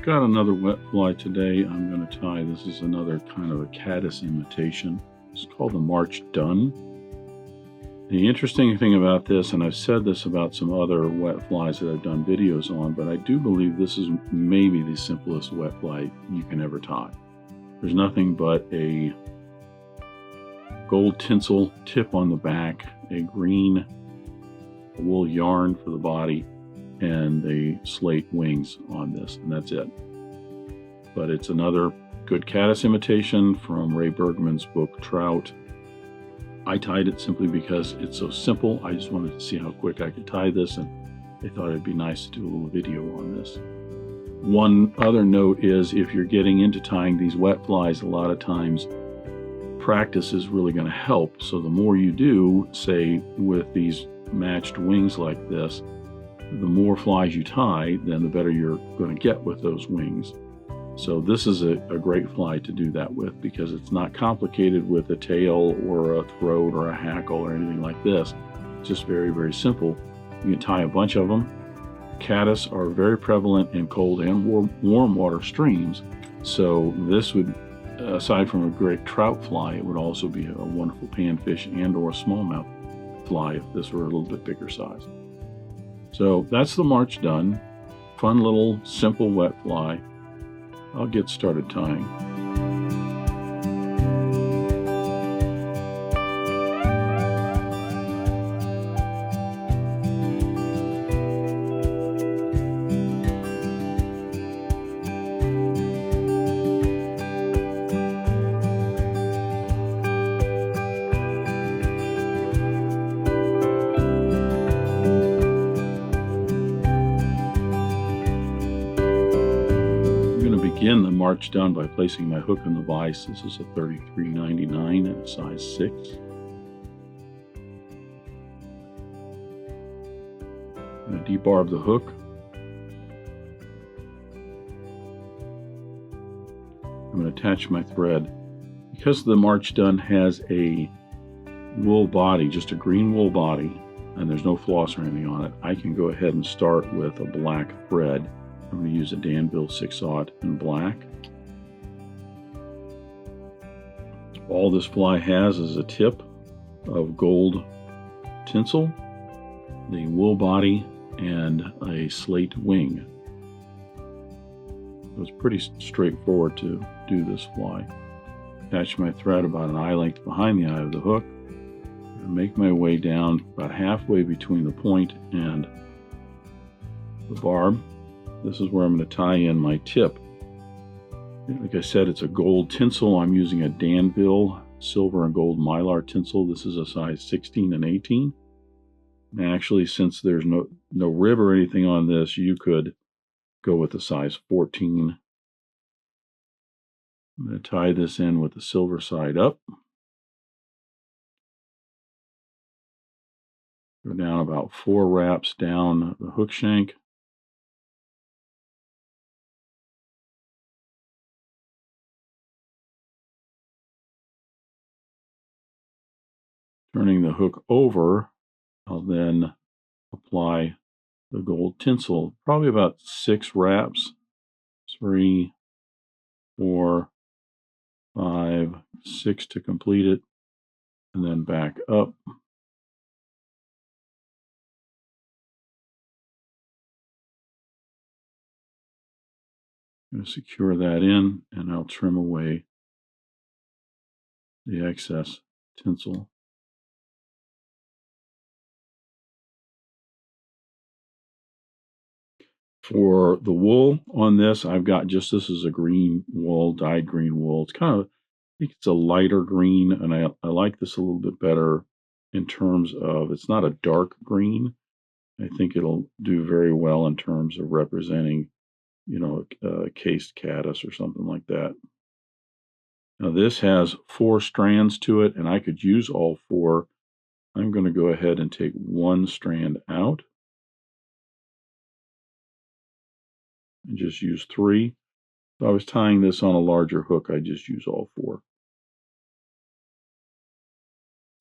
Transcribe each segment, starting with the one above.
I've got another wet fly today I'm going to tie. This is another kind of a caddis imitation. It's called the March Dun. The interesting thing about this, and I've said this about some other wet flies that I've done videos on, but I do believe this is maybe the simplest wet fly you can ever tie. There's nothing but a gold tinsel tip on the back, a green wool yarn for the body, and the slate wings on this, and that's it. But it's another good caddis imitation from Ray Bergman's book Trout. I tied it simply because it's so simple. I just wanted to see how quick I could tie this, and I thought it'd be nice to do a little video on this. One other note is, if you're getting into tying these wet flies, a lot of times practice is really going to help. So the more you do, say with these matched wings like this, the more flies you tie, then the better you're going to get with those wings. So this is a great fly to do that with, because it's not complicated with a tail or a throat or a hackle or anything like this. It's just very, very simple. You can tie a bunch of them. Caddis are very prevalent in cold and warm water streams. So this would, aside from a great trout fly, it would also be a wonderful panfish and or smallmouth fly if this were a little bit bigger size. So that's the March done. Fun little simple wet fly. I'll get started tying. Begin the March done by placing my hook in the vise. This is a 33.99 and a size 6. I'm going to debarb the hook. I'm going to attach my thread. Because the March done has a wool body, just a green wool body, and there's no floss or anything on it, I can go ahead and start with a black thread. I'm going to use a Danville 6/0 in black. All this fly has is a tip of gold tinsel, the wool body, and a slate wing. It was pretty straightforward to do this fly. Attach my thread about an eye length behind the eye of the hook, and make my way down about halfway between the point and the barb. This is where I'm going to tie in my tip. Like I said, it's a gold tinsel. I'm using a Danville silver and gold Mylar tinsel. This is a size 16 and 18. And actually, since there's no rib or anything on this, you could go with a size 14. I'm going to tie this in with the silver side up. Go down about 4 wraps down the hook shank. Turning the hook over, I'll then apply the gold tinsel, probably about 6 wraps, 3, 4, 5, 6 to complete it, and then back up. I'm going to secure that in, and I'll trim away the excess tinsel. For the wool on this, I've got this is a green wool, dyed green wool. It's kind of, I think it's a lighter green, and I like this a little bit better in terms of, it's not a dark green. I think it'll do very well in terms of representing, a cased caddis or something like that. Now this has 4 strands to it, and I could use all 4. I'm going to go ahead and take 1 strand out and just use 3. If I was tying this on a larger hook, I just use all 4.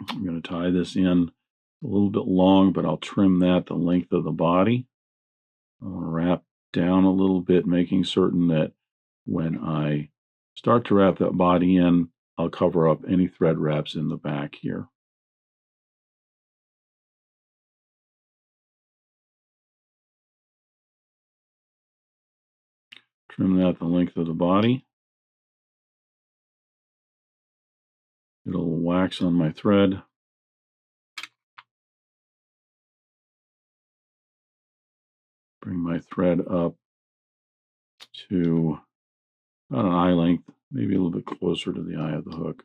I'm going to tie this in a little bit long, but I'll trim that the length of the body. I want to wrap down a little bit, making certain that when I start to wrap that body in, I'll cover up any thread wraps in the back here. Trim that the length of the body. Get a little wax on my thread. Bring my thread up to about an eye length, maybe a little bit closer to the eye of the hook.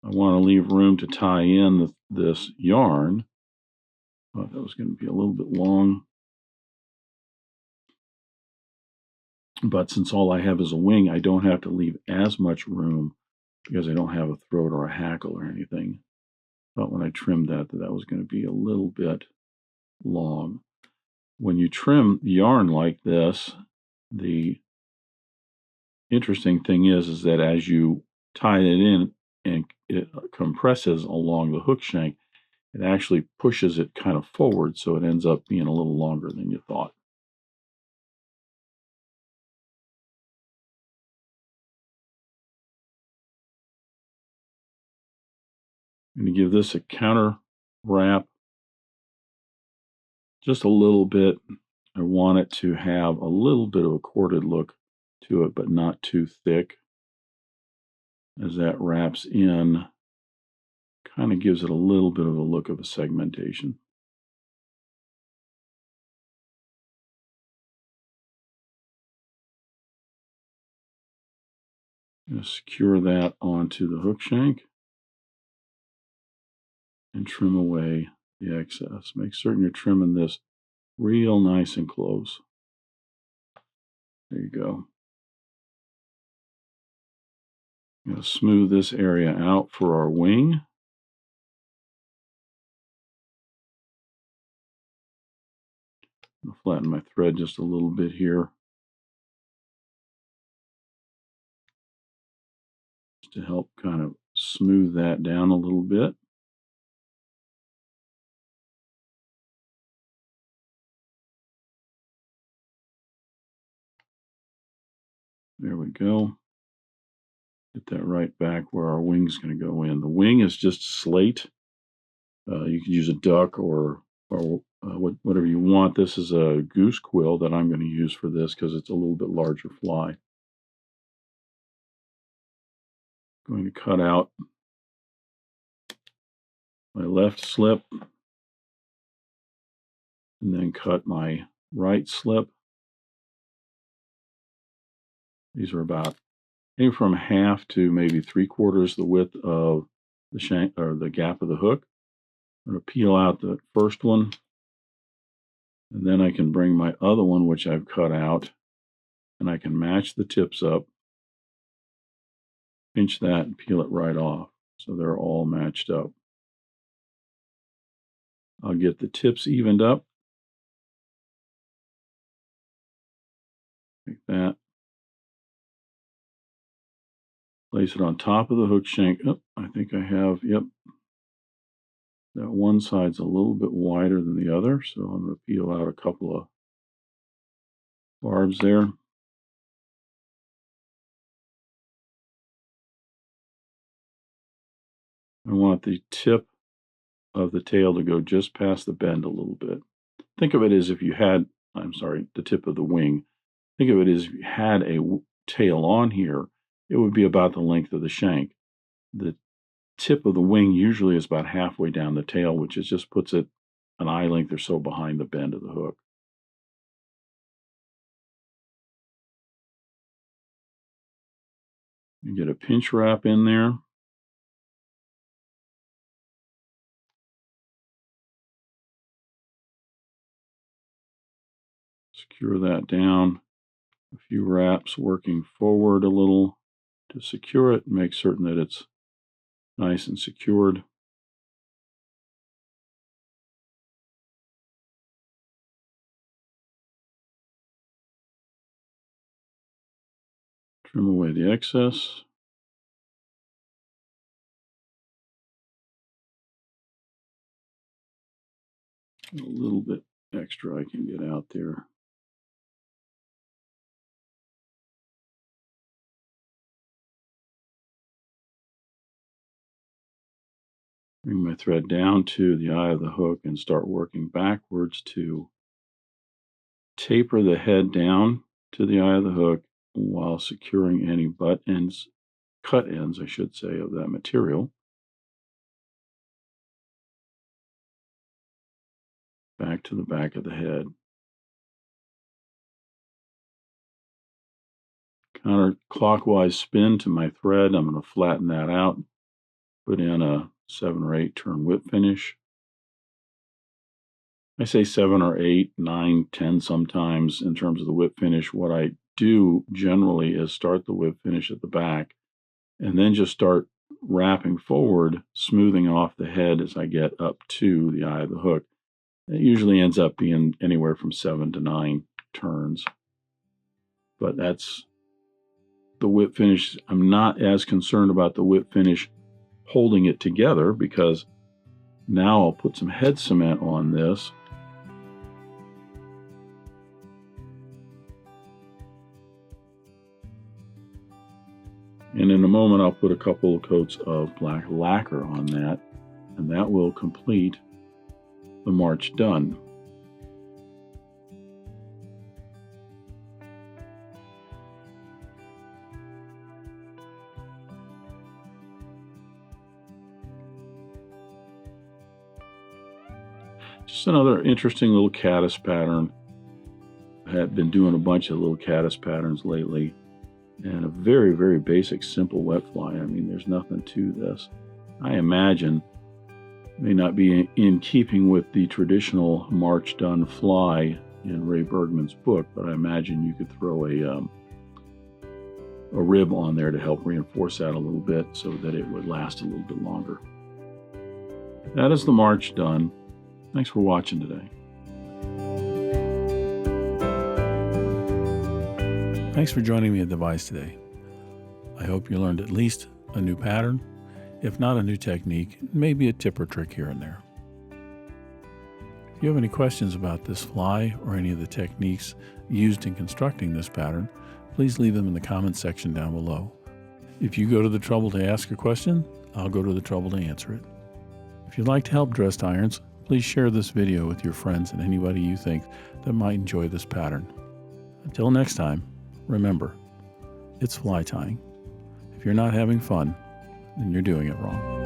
I want to leave room to tie in this yarn. Thought that was going to be a little bit long. But since all I have is a wing, I don't have to leave as much room because I don't have a throat or a hackle or anything. But when I trimmed that was going to be a little bit long. When you trim yarn like this, the interesting thing is that as you tie it in and it compresses along the hook shank, it actually pushes it kind of forward, so it ends up being a little longer than you thought. I'm going to give this a counter wrap just a little bit. I want it to have a little bit of a corded look to it, but not too thick. As that wraps in, kind of gives it a little bit of a look of a segmentation. Going to secure that onto the hook shank and trim away the excess. Make certain you're trimming this real nice and close. There you go. I'm going to smooth this area out for our wing. I'll flatten my thread just a little bit here, just to help kind of smooth that down a little bit. There we go. Get that right back where our wing's going to go in. The wing is just slate. You can use a duck or whatever you want. This is a goose quill that I'm going to use for this because it's a little bit larger fly. Going to cut out my left slip and then cut my right slip. These are about anywhere from half to maybe 3/4 the width of the shank or the gap of the hook. I'm going to peel out the first one, and then I can bring my other one, which I've cut out, and I can match the tips up, pinch that, and peel it right off. So they're all matched up. I'll get the tips evened up, like that. Place it on top of the hook shank. Oh, I think I have, yep. That one side's a little bit wider than the other, so I'm going to peel out a couple of barbs there. I want the tip of the tail to go just past the bend a little bit. Think of it as if you had, the tip of the wing. Think of it as if you had a tail on here, it would be about the length of the shank. The tip of the wing usually is about halfway down the tail, which just puts it an eye length or so behind the bend of the hook. You get a pinch wrap in there. Secure that down. A few wraps working forward a little to secure it. Make certain that it's nice and secured. Trim away the excess. A little bit extra I can get out there. Bring my thread down to the eye of the hook and start working backwards to taper the head down to the eye of the hook while securing any butt ends, cut ends, I should say, of that material. Back to the back of the head. Counterclockwise spin to my thread. I'm going to flatten that out, put in a 7 or 8 turn whip finish. I say 7 or 8, 9, 10 sometimes in terms of the whip finish. What I do generally is start the whip finish at the back and then just start wrapping forward, smoothing off the head as I get up to the eye of the hook. It usually ends up being anywhere from 7 to 9 turns. But that's the whip finish. I'm not as concerned about the whip finish holding it together, because now I'll put some head cement on this. And in a moment, I'll put a couple of coats of black lacquer on that, and that will complete the march done. Just another interesting little caddis pattern. I have been doing a bunch of little caddis patterns lately, and a very, very basic, simple wet fly. I mean, there's nothing to this. I imagine may not be in keeping with the traditional March Done fly in Ray Bergman's book, but I imagine you could throw a rib on there to help reinforce that a little bit so that it would last a little bit longer. That is the March Done. Thanks for watching today. Thanks for joining me at Devise today. I hope you learned at least a new pattern, if not a new technique, maybe a tip or trick here and there. If you have any questions about this fly or any of the techniques used in constructing this pattern, please leave them in the comments section down below. If you go to the trouble to ask a question, I'll go to the trouble to answer it. If you'd like to help dressed irons, please share this video with your friends and anybody you think that might enjoy this pattern. Until next time, remember, it's fly tying. If you're not having fun, then you're doing it wrong.